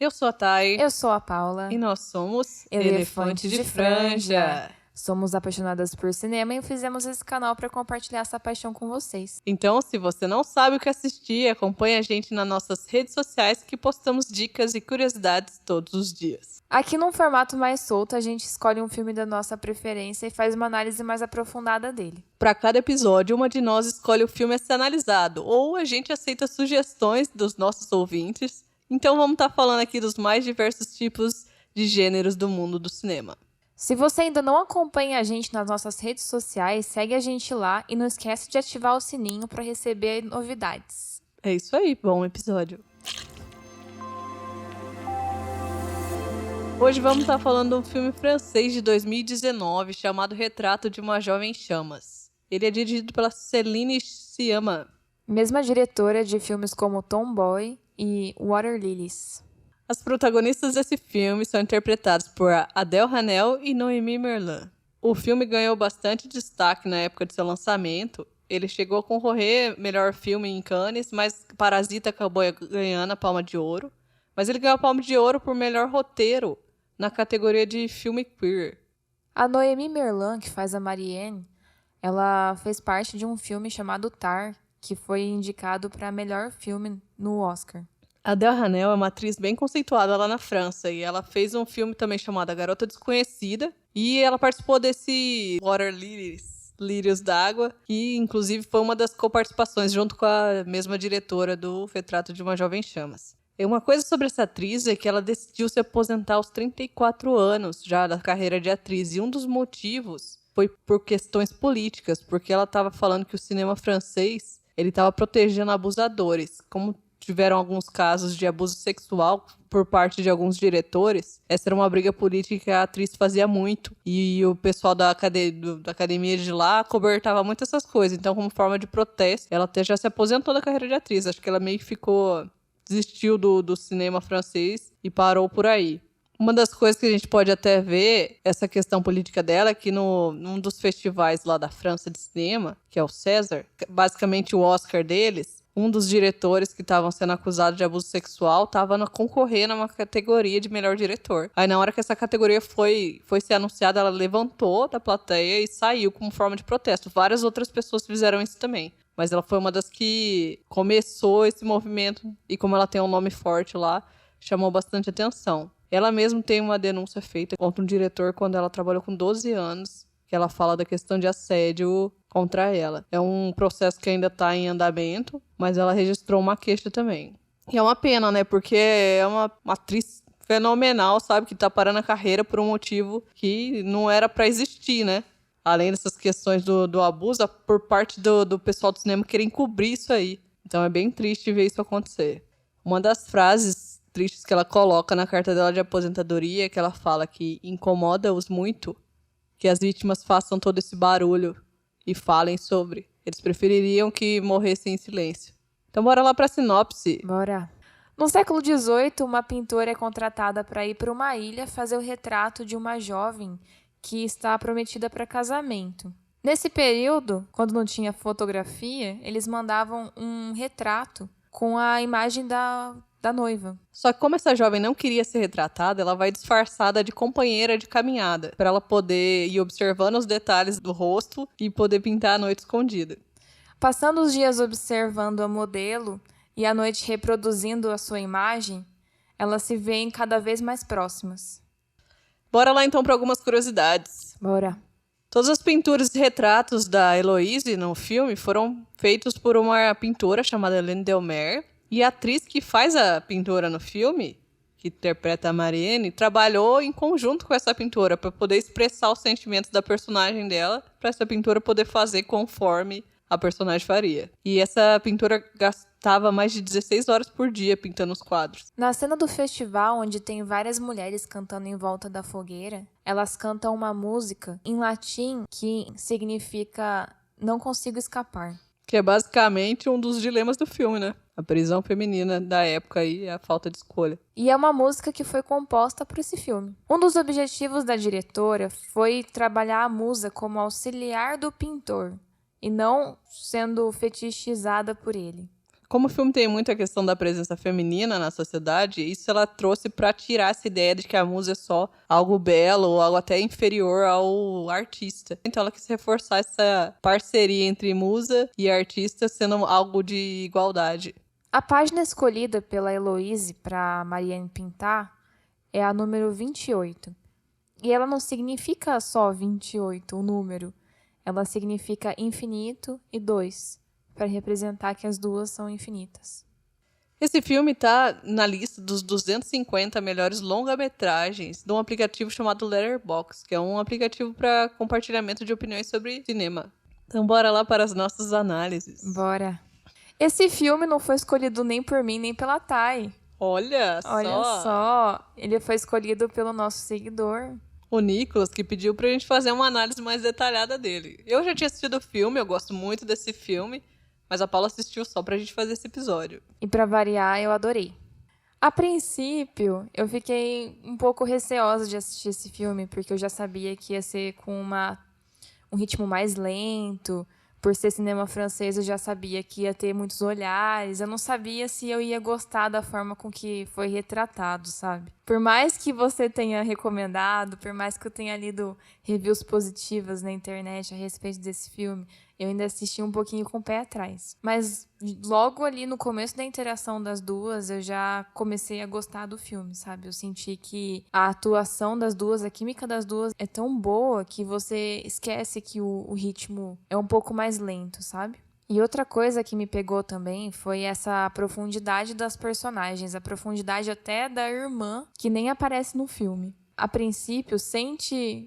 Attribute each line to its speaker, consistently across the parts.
Speaker 1: Eu sou a Thay.
Speaker 2: Eu sou a Paula.
Speaker 1: E nós somos
Speaker 2: Elefante de Franja. Somos apaixonadas por cinema e fizemos esse canal para compartilhar essa paixão com vocês.
Speaker 1: Então, se você não sabe o que assistir, acompanhe a gente nas nossas redes sociais que postamos dicas e curiosidades todos os dias.
Speaker 2: Aqui num formato mais solto, a gente escolhe um filme da nossa preferência e faz uma análise mais aprofundada dele.
Speaker 1: Para cada episódio, uma de nós escolhe o filme a ser analisado, ou a gente aceita sugestões dos nossos ouvintes. Então vamos estar falando aqui dos mais diversos tipos de gêneros do mundo do cinema.
Speaker 2: Se você ainda não acompanha a gente nas nossas redes sociais, segue a gente lá e não esquece de ativar o sininho para receber novidades.
Speaker 1: É isso aí, bom episódio. Hoje vamos estar falando de um filme francês de 2019 chamado Retrato de uma Jovem em Chamas. Ele é dirigido pela Céline Sciamma.
Speaker 2: Mesma diretora de filmes como Tomboy e Water Lilies.
Speaker 1: As protagonistas desse filme são interpretadas por Adèle Haenel e Noémie Merlan. O filme ganhou bastante destaque na época de seu lançamento. Ele chegou a concorrer melhor filme em Cannes, mas Parasita acabou ganhando a Palma de Ouro. Mas ele ganhou a Palma de Ouro por melhor roteiro na categoria de filme queer.
Speaker 2: A Noémie Merlan, que faz a Marianne, ela fez parte de um filme chamado Tar, que foi indicado para melhor filme no Oscar.
Speaker 1: Adèle Haenel é uma atriz bem conceituada lá na França e ela fez um filme também chamado A Garota Desconhecida e ela participou desse Water Lilies, Lírios d'Água, que inclusive foi uma das coparticipações junto com a mesma diretora do Retrato de uma Jovem em Chamas. E uma coisa sobre essa atriz é que ela decidiu se aposentar aos 34 anos já da carreira de atriz e um dos motivos foi por questões políticas, porque ela estava falando que o cinema francês ele estava protegendo abusadores, como tiveram alguns casos de abuso sexual por parte de alguns diretores. Essa era uma briga política que a atriz fazia muito. E o pessoal da academia de lá cobertava muito essas coisas. Então, como forma de protesto, ela até já se aposentou da carreira de atriz. Acho que ela meio que desistiu do cinema francês e parou por aí. Uma das coisas que a gente pode até ver, essa questão política dela, é que num dos festivais lá da França de cinema, que é o César, basicamente o Oscar deles, um dos diretores que estavam sendo acusados de abuso sexual estava concorrendo a uma categoria de melhor diretor. Aí na hora que essa categoria foi ser anunciada, ela levantou da plateia e saiu como forma de protesto. Várias outras pessoas fizeram isso também. Mas ela foi uma das que começou esse movimento e como ela tem um nome forte lá, chamou bastante atenção. Ela mesma tem uma denúncia feita contra um diretor quando ela trabalhou com 12 anos, que ela fala da questão de assédio contra ela. É um processo que ainda está em andamento, mas ela registrou uma queixa também. E é uma pena, né? Porque é uma atriz fenomenal, sabe? Que tá parando a carreira por um motivo que não era para existir, né? Além dessas questões do abuso, por parte do pessoal do cinema querer encobrir isso aí. Então é bem triste ver isso acontecer. Uma das frases tristes que ela coloca na carta dela de aposentadoria é que ela fala que incomoda-os muito que as vítimas façam todo esse barulho e falem sobre. Eles prefeririam que morressem em silêncio. Então bora lá pra sinopse.
Speaker 2: Bora. No século XVIII, uma pintora é contratada para ir para uma ilha fazer o retrato de uma jovem que está prometida para casamento. Nesse período, quando não tinha fotografia, eles mandavam um retrato com a imagem da noiva.
Speaker 1: Só que como essa jovem não queria ser retratada, ela vai disfarçada de companheira de caminhada, para ela poder ir observando os detalhes do rosto e poder pintar a noite escondida.
Speaker 2: Passando os dias observando a modelo e à noite reproduzindo a sua imagem, elas se veem cada vez mais próximas.
Speaker 1: Bora lá então para algumas curiosidades.
Speaker 2: Bora.
Speaker 1: Todas as pinturas e retratos da Heloise no filme foram feitos por uma pintora chamada Hélène Delmer. E a atriz que faz a pintora no filme, que interpreta a Marianne, trabalhou em conjunto com essa pintora para poder expressar os sentimentos da personagem dela, para essa pintora poder fazer conforme a personagem faria. E essa pintora gastava mais de 16 horas por dia pintando os quadros.
Speaker 2: Na cena do festival, onde tem várias mulheres cantando em volta da fogueira, elas cantam uma música em latim que significa "não consigo escapar".
Speaker 1: Que é basicamente um dos dilemas do filme, né? A prisão feminina da época e a falta de escolha.
Speaker 2: E é uma música que foi composta para esse filme. Um dos objetivos da diretora foi trabalhar a musa como auxiliar do pintor e não sendo fetichizada por ele.
Speaker 1: Como o filme tem muita questão da presença feminina na sociedade, isso ela trouxe para tirar essa ideia de que a musa é só algo belo ou algo até inferior ao artista. Então ela quis reforçar essa parceria entre musa e artista sendo algo de igualdade.
Speaker 2: A página escolhida pela Heloise para Marianne pintar é a número 28. E ela não significa só 28, o número. Ela significa infinito e 2, para representar que as duas são infinitas.
Speaker 1: Esse filme tá na lista dos 250 melhores longa-metragens de um aplicativo chamado Letterboxd, que é um aplicativo para compartilhamento de opiniões sobre cinema. Então bora lá para as nossas análises.
Speaker 2: Bora! Esse filme não foi escolhido nem por mim, nem pela Thay.
Speaker 1: Olha
Speaker 2: só! Ele foi escolhido pelo nosso seguidor.
Speaker 1: O Nicolas, que pediu pra gente fazer uma análise mais detalhada dele. Eu já tinha assistido o filme, eu gosto muito desse filme, mas a Paula assistiu só pra gente fazer esse episódio.
Speaker 2: E pra variar, eu adorei. A princípio, eu fiquei um pouco receosa de assistir esse filme, porque eu já sabia que ia ser com um ritmo mais lento. Por ser cinema francês, eu já sabia que ia ter muitos olhares. Eu não sabia se eu ia gostar da forma com que foi retratado, sabe? Por mais que você tenha recomendado, por mais que eu tenha lido reviews positivas na internet a respeito desse filme, eu ainda assisti um pouquinho com o pé atrás. Mas logo ali no começo da interação das duas, eu já comecei a gostar do filme, sabe? Eu senti que a atuação das duas, a química das duas é tão boa que você esquece que o ritmo é um pouco mais lento, sabe? E outra coisa que me pegou também foi essa profundidade das personagens, a profundidade até da irmã, que nem aparece no filme. A princípio,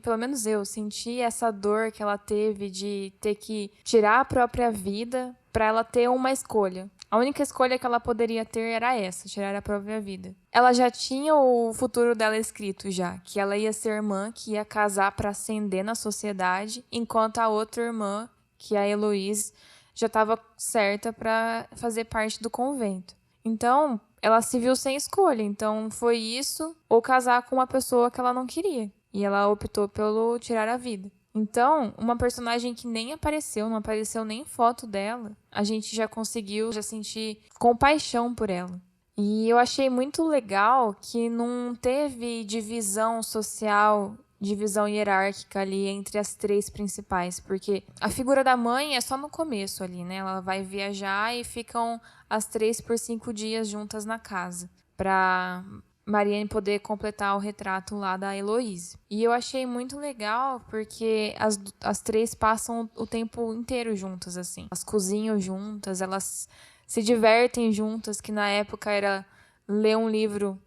Speaker 2: pelo menos eu, senti essa dor que ela teve de ter que tirar a própria vida para ela ter uma escolha. A única escolha que ela poderia ter era essa, tirar a própria vida. Ela já tinha o futuro dela escrito já, que ela ia ser irmã, que ia casar para ascender na sociedade, enquanto a outra irmã, que é a Heloise, já estava certa para fazer parte do convento. Então, ela se viu sem escolha. Então, foi isso ou casar com uma pessoa que ela não queria. E ela optou pelo tirar a vida. Então, uma personagem que nem apareceu, não apareceu nem foto dela, a gente já conseguiu sentir compaixão por ela. E eu achei muito legal que não teve divisão social, divisão hierárquica ali entre as três principais, porque a figura da mãe é só no começo ali, né? Ela vai viajar e ficam as 3 por 5 dias juntas na casa, pra Marianne poder completar o retrato lá da Heloise. E eu achei muito legal porque as três passam o tempo inteiro juntas, assim. Elas cozinham juntas, elas se divertem juntas, que na época era ler um livro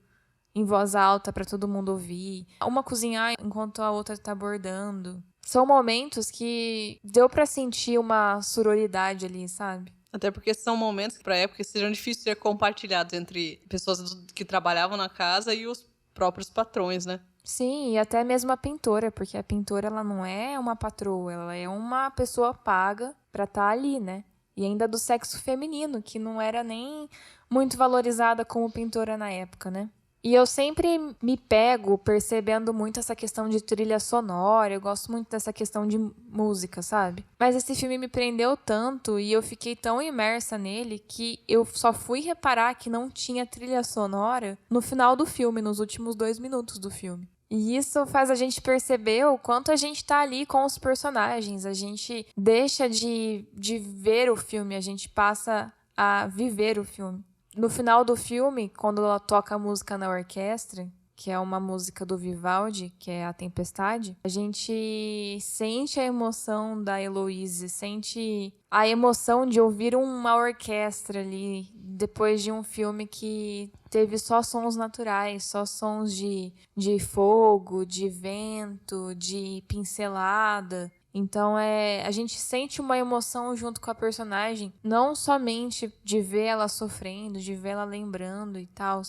Speaker 2: em voz alta para todo mundo ouvir. Uma cozinhar enquanto a outra tá bordando. São momentos que deu para sentir uma sororidade ali, sabe?
Speaker 1: Até porque são momentos que, pra época, sejam difíceis de ser compartilhados entre pessoas que trabalhavam na casa e os próprios patrões, né?
Speaker 2: Sim, e até mesmo a pintora, porque a pintora ela não é uma patroa, ela é uma pessoa paga pra estar ali, né? E ainda do sexo feminino, que não era nem muito valorizada como pintora na época, né? E eu sempre me pego percebendo muito essa questão de trilha sonora, eu gosto muito dessa questão de música, sabe? Mas esse filme me prendeu tanto e eu fiquei tão imersa nele que eu só fui reparar que não tinha trilha sonora no final do filme, nos últimos 2 minutos do filme. E isso faz a gente perceber o quanto a gente tá ali com os personagens, a gente deixa de ver o filme, a gente passa a viver o filme. No final do filme, quando ela toca a música na orquestra, que é uma música do Vivaldi, que é A Tempestade, a gente sente a emoção da Heloise, sente a emoção de ouvir uma orquestra ali, depois de um filme que teve só sons naturais, só sons de fogo, de vento, de pincelada. Então, a gente sente uma emoção junto com a personagem, não somente de ver ela sofrendo, de ver ela lembrando e tal,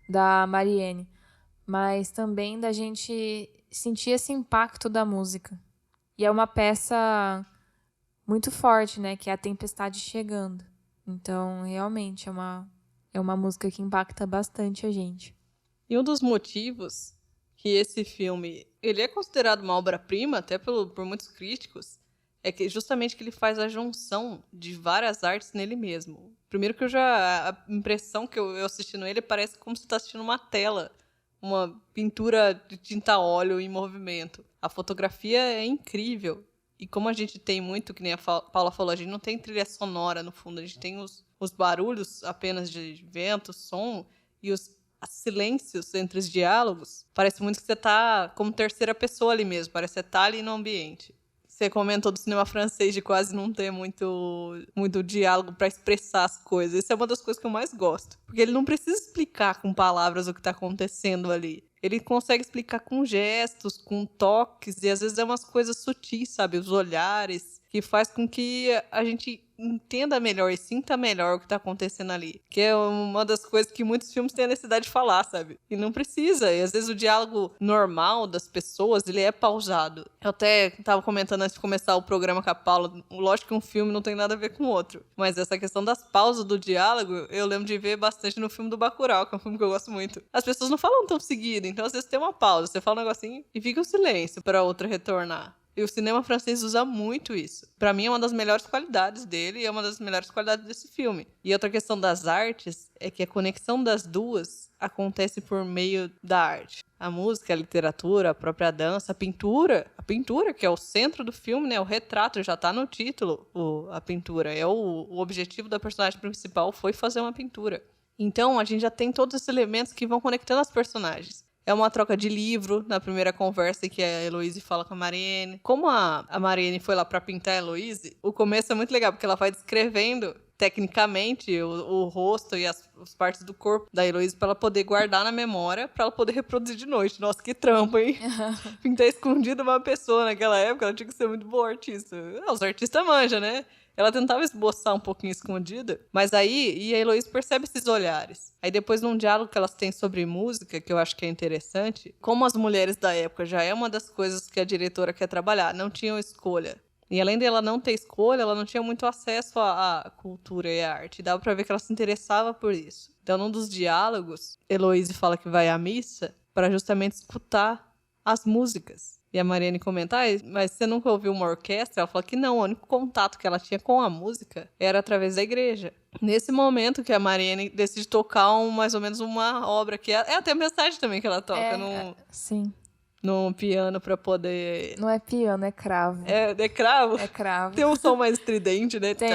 Speaker 2: da Marianne, mas também da gente sentir esse impacto da música. E é uma peça muito forte, né, que é A Tempestade Chegando. Então, realmente, é uma música que impacta bastante a gente.
Speaker 1: E um dos motivos que esse filme ele é considerado uma obra-prima, até por muitos críticos, é que justamente que ele faz a junção de várias artes nele mesmo. Primeiro que a impressão que eu assistindo ele parece como se você tá assistindo uma tela, uma pintura de tinta a óleo em movimento. A fotografia é incrível. E como a gente tem muito, que nem a Paula falou, a gente não tem trilha sonora no fundo, a gente tem os barulhos apenas de vento, som e os silêncios entre os diálogos. Parece muito que você tá como terceira pessoa ali mesmo, parece que você tá ali no ambiente. Você comentou do cinema francês de quase não ter muito diálogo para expressar as coisas. Isso é uma das coisas que eu mais gosto. Porque ele não precisa explicar com palavras o que tá acontecendo ali. Ele consegue explicar com gestos, com toques, e às vezes é umas coisas sutis, sabe? Os olhares, que faz com que a gente entenda melhor e sinta melhor o que tá acontecendo ali. Que é uma das coisas que muitos filmes têm a necessidade de falar, sabe? E não precisa. E às vezes o diálogo normal das pessoas, ele é pausado. Eu até tava comentando antes de começar o programa com a Paula, lógico que um filme não tem nada a ver com o outro. Mas essa questão das pausas do diálogo, eu lembro de ver bastante no filme do Bacurau, que é um filme que eu gosto muito. As pessoas não falam tão seguido, então às vezes tem uma pausa. Você fala um negocinho e fica o silêncio pra outra retornar. E o cinema francês usa muito isso. Pra mim é uma das melhores qualidades dele e é uma das melhores qualidades desse filme. E outra questão das artes é que a conexão das duas acontece por meio da arte. A música, a literatura, a própria dança, a pintura, que é o centro do filme, né? O retrato, já tá no título, a pintura. É o objetivo da personagem principal foi fazer uma pintura. Então a gente já tem todos esses elementos que vão conectando as personagens. É uma troca de livro na primeira conversa que a Heloise fala com a Marianne. Como a Marianne foi lá pra pintar a Heloise, o começo é muito legal, porque ela vai descrevendo tecnicamente o rosto e as partes do corpo da Heloise pra ela poder guardar na memória, pra ela poder reproduzir de noite. Nossa, que trampo, hein? Pintar escondido uma pessoa naquela época, ela tinha que ser muito boa artista. Os artistas manjam, né? Ela tentava esboçar um pouquinho escondida, mas aí e a Heloise percebe esses olhares. Aí depois, num diálogo que elas têm sobre música, que eu acho que é interessante, como as mulheres da época já é uma das coisas que a diretora quer trabalhar, não tinham escolha. E além dela não ter escolha, ela não tinha muito acesso à cultura e à arte. E dava pra ver que ela se interessava por isso. Então, num dos diálogos, Heloise fala que vai à missa para justamente escutar as músicas. E a Marianne comenta, mas você nunca ouviu uma orquestra? Ela fala que não, o único contato que ela tinha com a música era através da igreja. Nesse momento que a Marianne decide tocar mais ou menos uma obra, que é até a mensagem também que ela toca
Speaker 2: sim.
Speaker 1: no piano pra poder...
Speaker 2: Não é piano, é cravo.
Speaker 1: É cravo?
Speaker 2: É cravo.
Speaker 1: Tem um som mais estridente, né?
Speaker 2: Tem.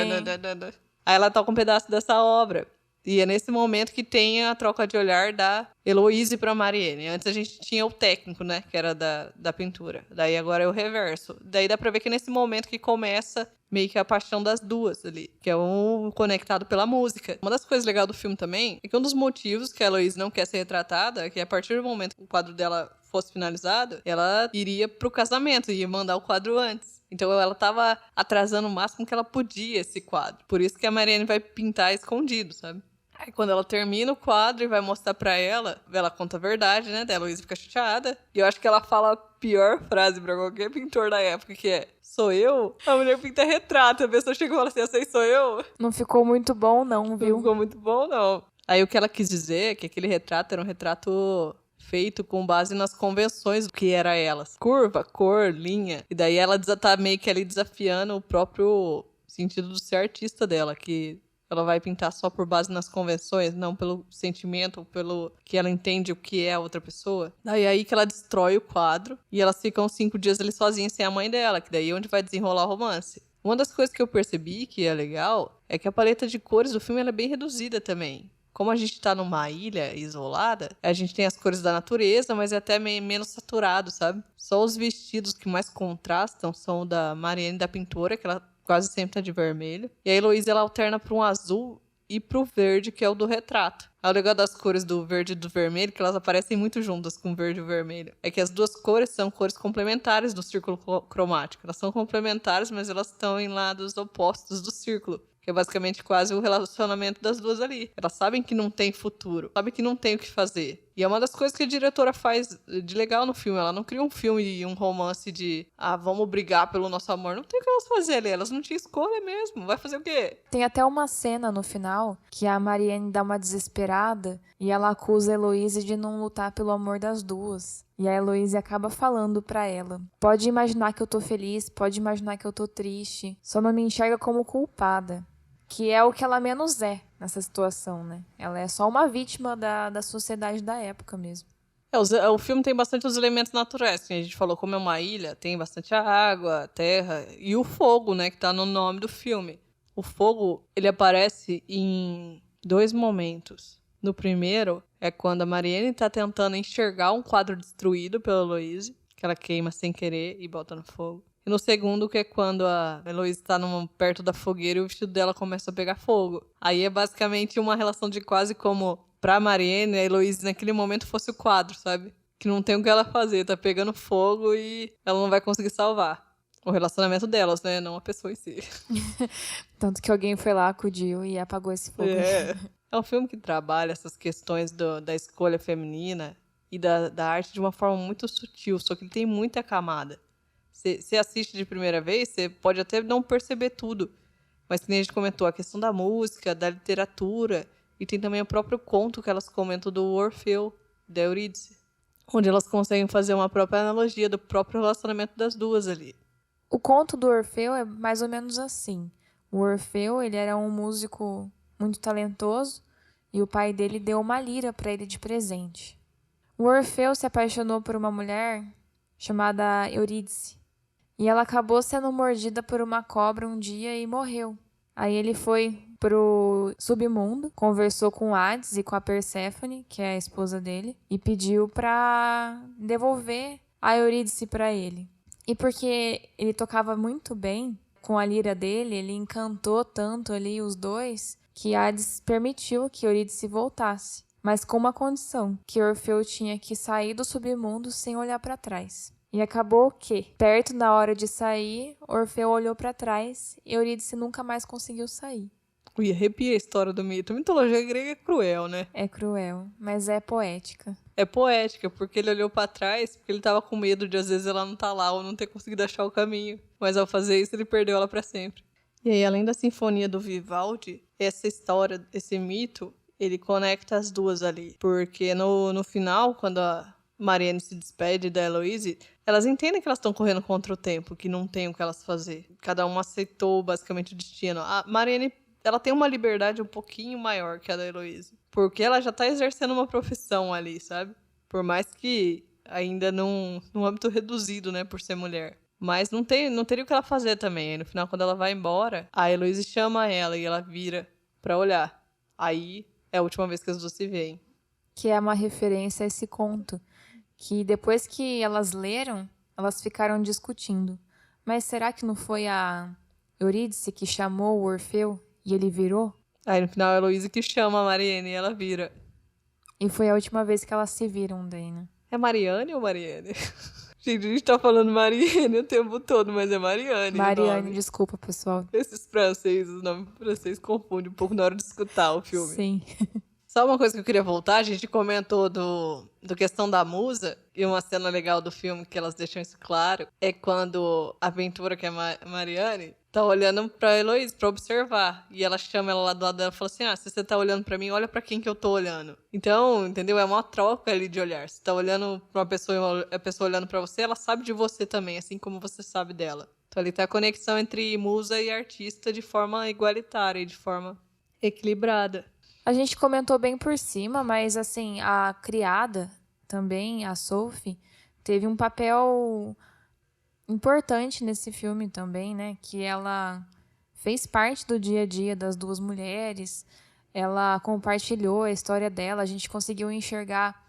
Speaker 1: Aí ela toca um pedaço dessa obra. E é nesse momento que tem a troca de olhar da Heloise pra Marianne. Antes a gente tinha o técnico, né? Que era da pintura. Daí agora é o reverso. Daí dá pra ver que é nesse momento que começa meio que a paixão das duas ali. Que é um conectado pela música. Uma das coisas legais do filme também é que um dos motivos que a Heloise não quer ser retratada é que a partir do momento que o quadro dela fosse finalizado, ela iria pro casamento, ia mandar o quadro antes. Então ela tava atrasando o máximo que ela podia esse quadro. Por isso que a Marianne vai pintar escondido, sabe? Aí quando ela termina o quadro e vai mostrar pra ela conta a verdade, né? Daí a Heloise fica chateada. E eu acho que ela fala a pior frase pra qualquer pintor da época, que é: sou eu? A mulher pinta retrato. A pessoa chega e fala assim: essa aí sou eu?
Speaker 2: Não ficou muito bom não, viu?
Speaker 1: Não ficou muito bom, não. Aí o que ela quis dizer é que aquele retrato era um retrato feito com base nas convenções do que era elas. Curva, cor, linha. E daí ela tá meio que ali desafiando o próprio sentido do ser artista dela, que ela vai pintar só por base nas convenções, não pelo sentimento, pelo que ela entende o que é a outra pessoa. Daí aí que ela destrói o quadro e elas ficam 5 dias ali sozinhas sem a mãe dela, que daí é onde vai desenrolar o romance. Uma das coisas que eu percebi que é legal é que a paleta de cores do filme ela é bem reduzida também. Como a gente tá numa ilha isolada, a gente tem as cores da natureza, mas é até menos saturado, sabe? Só os vestidos que mais contrastam são o da Marianne, da pintora, que ela quase sempre tá de vermelho. E a Heloise, ela alterna para um azul e pro verde, que é o do retrato. O legal das cores do verde e do vermelho, que elas aparecem muito juntas com o verde e o vermelho, é que as duas cores são cores complementares do círculo cromático. Elas são complementares, mas elas estão em lados opostos do círculo. Que é basicamente quase o relacionamento das duas ali. Elas sabem que não tem futuro, sabem que não tem o que fazer. E é uma das coisas que a diretora faz de legal no filme. Ela não cria um filme e um romance de vamos brigar pelo nosso amor. Não tem o que elas fazerem ali. Elas não tinham escolha mesmo. Vai fazer o quê?
Speaker 2: Tem até uma cena no final que a Marianne dá uma desesperada e ela acusa a Heloise de não lutar pelo amor das duas. E a Heloise acaba falando pra ela: pode imaginar que eu tô feliz, pode imaginar que eu tô triste, só não me enxerga como culpada. Que é o que ela menos é nessa situação, né? Ela é só uma vítima da sociedade da época mesmo.
Speaker 1: O filme tem bastante os elementos naturais, que a gente falou, como é uma ilha, tem bastante a água, a terra e o fogo, né, que tá no nome do filme. O fogo, ele aparece em 2 momentos. No primeiro, é quando a Marianne tá tentando enxergar um quadro destruído pela Heloise, que ela queima sem querer e bota no fogo. E no segundo, que é quando a Heloise tá perto da fogueira e o vestido dela começa a pegar fogo. Aí é basicamente uma relação de quase como pra Marianne, a Heloise naquele momento fosse o quadro, sabe? Que não tem o que ela fazer, tá pegando fogo e ela não vai conseguir salvar. O relacionamento delas, né? Não a pessoa em si.
Speaker 2: Tanto que alguém foi lá, acudiu e apagou esse fogo.
Speaker 1: É um filme que trabalha essas questões da escolha feminina e da arte de uma forma muito sutil, só que ele tem muita camada. Você assiste de primeira vez, você pode até não perceber tudo. Mas que nem a gente comentou, a questão da música, da literatura, e tem também o próprio conto que elas comentam do Orfeu, da Eurídice, onde elas conseguem fazer uma própria analogia do próprio relacionamento das duas ali.
Speaker 2: O conto do Orfeu é mais ou menos assim. O Orfeu, ele era um músico muito talentoso e o pai dele deu uma lira para ele de presente. O Orfeu se apaixonou por uma mulher chamada Eurídice e ela acabou sendo mordida por uma cobra um dia e morreu. Aí ele foi pro submundo, conversou com Hades e com a Perséfone, que é a esposa dele, e pediu para devolver a Eurídice para ele. E porque ele tocava muito bem com a lira dele, ele encantou tanto ali os dois, que Hades permitiu que Eurídice voltasse, mas com uma condição, que Orfeu tinha que sair do submundo sem olhar para trás. E acabou que, perto da hora de sair, Orfeu olhou para trás e Eurídice nunca mais conseguiu sair.
Speaker 1: Ui, arrepia a história do mito. A mitologia grega é cruel, né?
Speaker 2: É cruel, mas é poética.
Speaker 1: É poética, porque ele olhou pra trás, porque ele tava com medo de às vezes ela não tá lá ou não ter conseguido achar o caminho. Mas ao fazer isso, ele perdeu ela pra sempre. E aí, além da Sinfonia do Vivaldi, essa história, esse mito, ele conecta as duas ali. Porque no final, quando a Marianne se despede da Heloise, elas entendem que elas estão correndo contra o tempo, que não tem o que elas fazer. Cada uma aceitou basicamente o destino. A Marianne, ela tem uma liberdade um pouquinho maior que a da Heloise, porque ela já tá exercendo uma profissão ali, sabe? Por mais que ainda num âmbito reduzido, né, por ser mulher. Mas não teria o que ela fazer também. Aí no final, quando ela vai embora, a Heloise chama ela e ela vira pra olhar. Aí é a última vez que as duas se veem.
Speaker 2: Que é uma referência a esse conto, que depois que elas leram, elas ficaram discutindo. Mas será que não foi a Eurídice que chamou o Orfeu e ele virou?
Speaker 1: Aí no final é a Heloise que chama a Marianne e ela vira.
Speaker 2: E foi a última vez que elas se viram daí, né?
Speaker 1: É Marianne ou Marianne? Gente, a gente tá falando Marianne o tempo todo, mas é Marianne.
Speaker 2: Marianne, desculpa, pessoal.
Speaker 1: Esses franceses, os nomes franceses confundem um pouco na hora de escutar o filme.
Speaker 2: Sim.
Speaker 1: Só uma coisa que eu queria voltar, a gente comentou do questão da musa, e uma cena legal do filme que elas deixam isso claro, é quando a Ventura, que é a Marianne, tá olhando pra Heloise pra observar. E ela chama ela lá do lado dela e fala assim, se você tá olhando pra mim, olha pra quem que eu tô olhando. Então, entendeu? É uma troca ali de olhar. Você tá olhando pra uma pessoa e a pessoa olhando pra você, ela sabe de você também, assim como você sabe dela. Então ali tá a conexão entre musa e artista de forma igualitária e de forma equilibrada.
Speaker 2: A gente comentou bem por cima, mas assim, a criada também, a Sophie, teve um papel importante nesse filme também, né? Que ela fez parte do dia a dia das duas mulheres, ela compartilhou a história dela, a gente conseguiu enxergar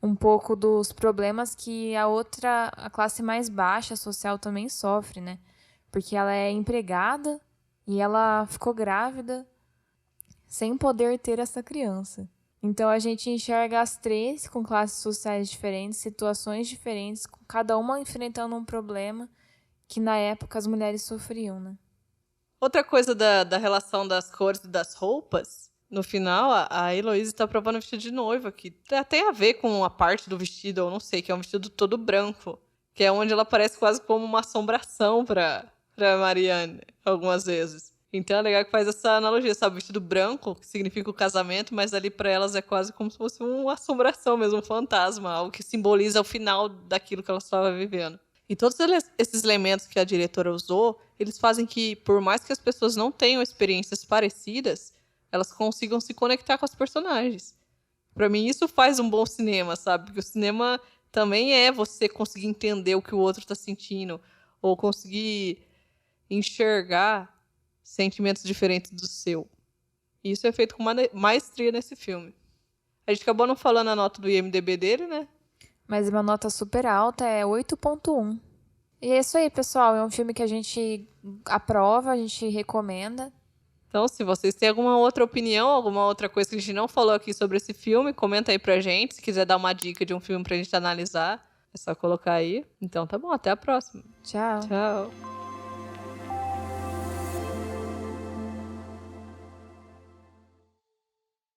Speaker 2: um pouco dos problemas que a classe mais baixa social também sofre, né? Porque ela é empregada e ela ficou grávida sem poder ter essa criança. Então a gente enxerga as três com classes sociais diferentes, situações diferentes, com cada uma enfrentando um problema que na época as mulheres sofriam, né?
Speaker 1: Outra coisa da relação das cores e das roupas, No final, a Heloise tá provando o vestido de noiva, que tem a ver com a parte do vestido, eu não sei, que é um vestido todo branco. Que é onde ela parece quase como uma assombração pra Marianne, algumas vezes. Então é legal que faz essa analogia, sabe? O vestido branco, que significa o casamento, mas ali pra elas é quase como se fosse uma assombração mesmo, um fantasma, algo que simboliza o final daquilo que elas estavam vivendo. E todos esses elementos que a diretora usou, eles fazem que, por mais que as pessoas não tenham experiências parecidas, elas consigam se conectar com os personagens. Pra mim, isso faz um bom cinema, sabe? Porque o cinema também é você conseguir entender o que o outro tá sentindo, ou conseguir enxergar sentimentos diferentes do seu. E isso é feito com maestria nesse filme. A gente acabou não falando a nota do IMDb dele, né?
Speaker 2: Mas uma nota super alta é 8.1. E é isso aí, pessoal. É um filme que a gente aprova, a gente recomenda.
Speaker 1: Então, se vocês têm alguma outra opinião, alguma outra coisa que a gente não falou aqui sobre esse filme, comenta aí pra gente. Se quiser dar uma dica de um filme pra gente analisar, é só colocar aí. Então tá bom, até a próxima.
Speaker 2: Tchau.
Speaker 1: Tchau.